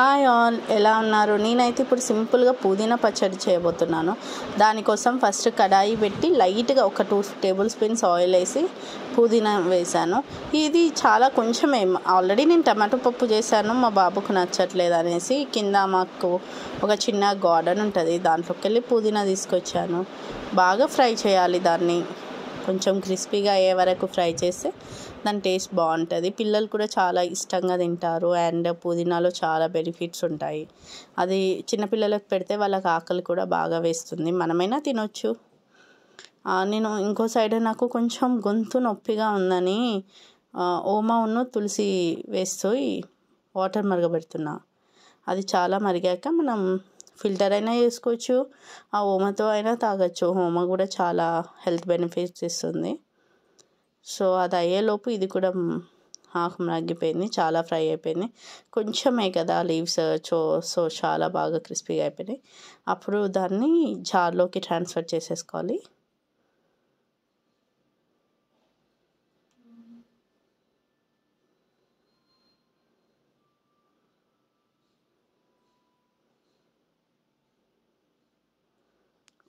Hi all, ఎలా ఉన్నారు? నేనైతే ఇప్పుడు సింపుల్గా పుదీనా పచ్చడి చేయబోతున్నాను. దానికోసం ఫస్ట్ కడాయి పెట్టి లైట్గా ఒక 2 టేబుల్ స్పూన్స్ ఆయిల్ వేసి పుదీనా వేసాను. ఇది చాలా కొంచెమే, ఆల్రెడీ నేను టమాటో పప్పు చేశాను, మా బాబుకు నచ్చట్లేదు అనేసి కింద మాకు ఒక చిన్న గార్డెన్ ఉంటుంది, దాంట్లోకి వెళ్ళి పుదీనా తీసుకొచ్చాను. బాగా ఫ్రై చేయాలి దాన్ని, కొంచెం క్రిస్పీగా అయ్యే వరకు ఫ్రై చేస్తే దాని టేస్ట్ బాగుంటుంది. పిల్లలు కూడా చాలా ఇష్టంగా తింటారు. అండ్ పుదీనాలో చాలా బెనిఫిట్స్ ఉంటాయి. అది చిన్నపిల్లలకు పెడితే వాళ్ళకి ఆకలి కూడా బాగా వేస్తుంది, మనమైనా తినొచ్చు. నేను ఇంకో సైడ్ నాకు కొంచెం గొంతు నొప్పిగా ఉందని ఓమాను తులసి వేస్తూ వాటర్ మరగబెడుతున్నా. అది చాలా మరిగాక మనం ఫిల్టర్ అయినా చేసుకోవచ్చు, ఆ ఓమతో అయినా తాగొచ్చు. ఓమ కూడా చాలా హెల్త్ బెనిఫిట్స్ ఇస్తుంది. సో అది అయ్యేలోపు ఇది కూడా హాఫ్ మగ్గిపోయింది, చాలా ఫ్రై అయిపోయింది. కొంచెమే కదా లీవ్స్, సో చాలా బాగా క్రిస్పీగా అయిపోయినాయి. అప్పుడు దాన్ని జార్లోకి ట్రాన్స్ఫర్ చేసేసుకోవాలి.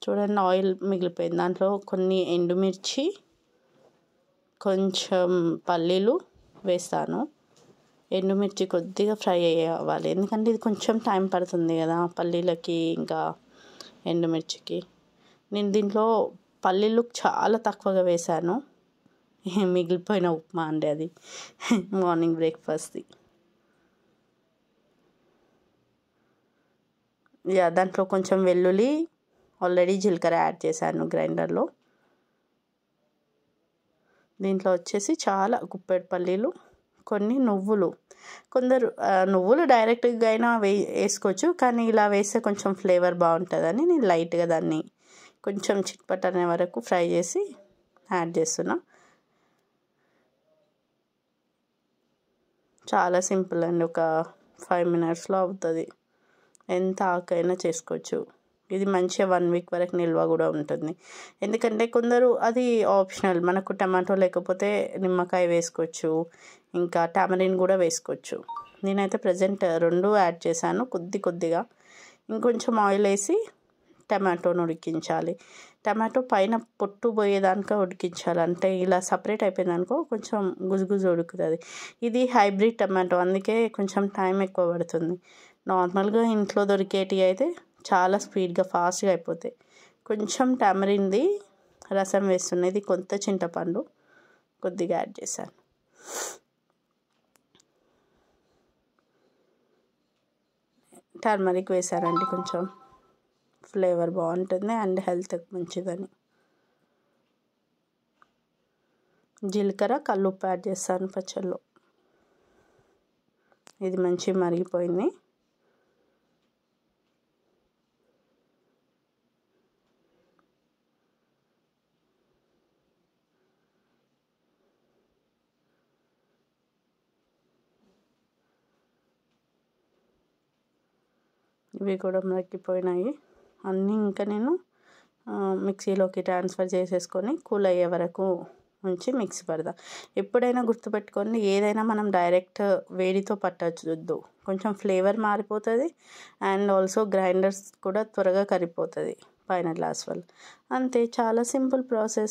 చూడండి, ఆయిల్ మిగిలిపోయింది. దాంట్లో కొన్ని ఎండుమిర్చి, కొంచెం పల్లీలు వేస్తాను. ఎండుమిర్చి కొద్దిగా ఫ్రై అవ్వాలి, ఎందుకంటే ఇది కొంచెం టైం పడుతుంది కదా పల్లీలకి ఇంకా ఎండుమిర్చికి. నేను దీంట్లో పల్లీలు చాలా తక్కువగా వేశాను. మిగిలిపోయిన ఉప్మా అండి అది, మార్నింగ్ బ్రేక్ఫాస్ట్ది. దాంట్లో కొంచెం వెల్లుల్లి, ఆల్రెడీ జీలకర్ర యాడ్ చేశాను గ్రైండర్లో. దీంట్లో వచ్చేసి చాలా గుప్పెడు పల్లీలు, కొన్ని నువ్వులు. కొందరు నువ్వులు డైరెక్ట్గా అయినా వేసుకోవచ్చు, కానీ ఇలా వేస్తే కొంచెం ఫ్లేవర్ బాగుంటుందని నేను లైట్గా దాన్ని కొంచెం చిట్పట్ అనే వరకు ఫ్రై చేసి యాడ్ చేస్తున్నా. చాలా సింపుల్ అండి, ఒక 5 మినిట్స్లో అవుతుంది. ఎంత ఆకైనా చేసుకోవచ్చు. ఇది మంచిగా 1 వీక్ వరకు నిల్వ కూడా ఉంటుంది. ఎందుకంటే కొందరు అది ఆప్షనల్, మనకు టమాటో లేకపోతే నిమ్మకాయ వేసుకోవచ్చు, ఇంకా టామరిన్ కూడా వేసుకోవచ్చు. నేనైతే ప్రజెంట్ 2 యాడ్ చేశాను, కొద్దిగా. ఇంకొంచెం ఆయిల్ వేసి టమాటోను ఉడికించాలి. టమాటో పైన పొట్టు పోయేదానిక ఉడికించాలి, అంటే ఇలా సపరేట్ అయిపోయిందనుకో కొంచెం గుజుగుజు ఉడుకుతుంది. ఇది హైబ్రిడ్ టమాటో, అందుకే కొంచెం టైం ఎక్కువ పడుతుంది. నార్మల్గా ఇంట్లో దొరికేటి అయితే చాలా స్పీడ్గా ఫాస్ట్గా అయిపోతాయి. కొంచెం టామరింది రసం వేస్తున్నాయి, ఇది కొంత చింతపండు కొద్దిగా యాడ్ చేశాను. టర్మరిక్ వేసానండి, కొంచెం ఫ్లేవర్ బాగుంటుంది అండ్ హెల్త్కి మంచిదని. జీలకర్ర, కల్లుప్పు యాడ్ చేస్తాను పచ్చళ్ళు. ఇది మంచిగా మరిగిపోయింది. ఇవి కూడా మగ్గిపోయినాయి అన్నీ. ఇంకా నేను మిక్సీలోకి ట్రాన్స్ఫర్ చేసేసుకొని కూల్ అయ్యే వరకు ఉంచి మిక్సీ పడదా. ఎప్పుడైనా గుర్తుపెట్టుకోండి, ఏదైనా మనం డైరెక్ట్ వేడితో పట్టొద్దు, కొంచెం ఫ్లేవర్ మారిపోతుంది అండ్ ఆల్సో గ్రైండర్స్ కూడా త్వరగా కరిగిపోతుంది పైన గ్లాస్ వల్ల. అంతే, చాలా సింపుల్ ప్రాసెస్.